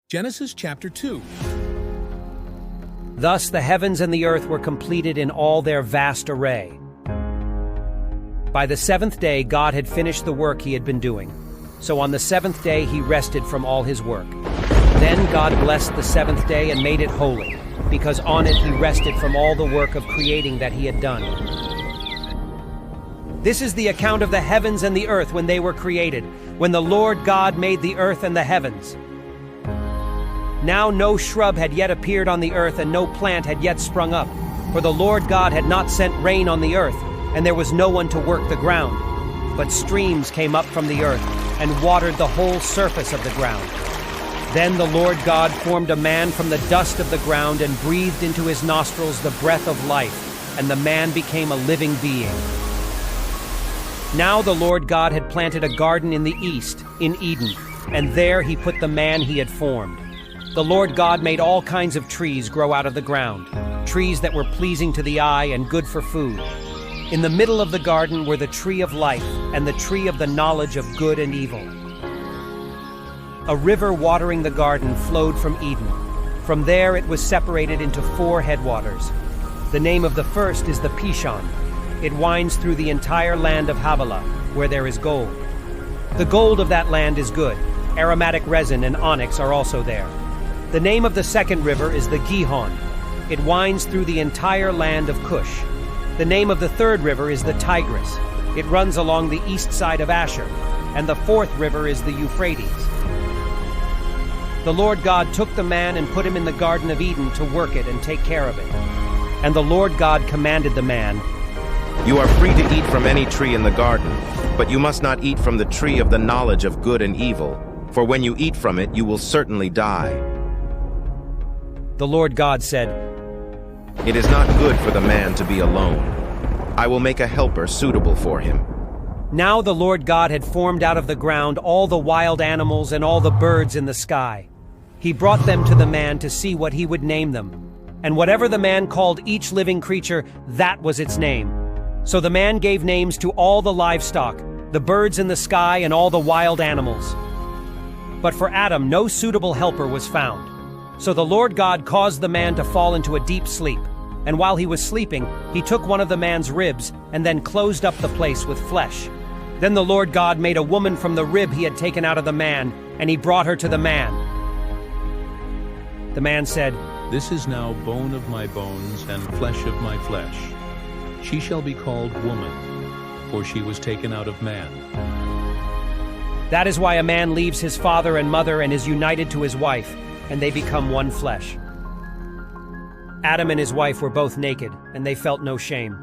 Genesis chapter 2. Thus the heavens and the earth were completed in all their vast array. By the seventh day God had finished the work he had been doing. So on the seventh day he rested from all his work. Then God blessed the seventh day and made it holy, because on it he rested from all the work of creating that he had done. This is the account of the heavens and the earth when they were created, when the Lord God made the earth and the heavens. Now no shrub had yet appeared on the earth, and no plant had yet sprung up, for the Lord God had not sent rain on the earth, and there was no one to work the ground. But streams came up from the earth, and watered the whole surface of the ground. Then the Lord God formed a man from the dust of the ground, and breathed into his nostrils the breath of life, and the man became a living being. Now the Lord God had planted a garden in the east, in Eden, and there he put the man he had formed. The Lord God made all kinds of trees grow out of the ground, trees that were pleasing to the eye and good for food. In the middle of the garden were the tree of life and the tree of the knowledge of good and evil. A river watering the garden flowed from Eden. From there it was separated into 4 headwaters. The name of the first is the Pishon. It winds through the entire land of Havilah, where there is gold. The gold of that land is good. Aromatic resin and onyx are also there. The name of the second river is the Gihon. It winds through the entire land of Cush. The name of the third river is the Tigris. It runs along the east side of Asher. And the fourth river is the Euphrates. The Lord God took the man and put him in the Garden of Eden to work it and take care of it. And the Lord God commanded the man, "You are free to eat from any tree in the garden, but you must not eat from the tree of the knowledge of good and evil, for when you eat from it you will certainly die." The Lord God said, "It is not good for the man to be alone. I will make a helper suitable for him." Now the Lord God had formed out of the ground all the wild animals and all the birds in the sky. He brought them to the man to see what he would name them. And whatever the man called each living creature, that was its name. So the man gave names to all the livestock, the birds in the sky, and all the wild animals. But for Adam no suitable helper was found. So the Lord God caused the man to fall into a deep sleep. And while he was sleeping, he took one of the man's ribs and then closed up the place with flesh. Then the Lord God made a woman from the rib he had taken out of the man, and he brought her to the man. The man said, This is now bone of my bones and flesh of my flesh. She shall be called woman, for she was taken out of man. That is why a man leaves his father and mother and is united to his wife, and they become one flesh. Adam and his wife were both naked, and they felt no shame.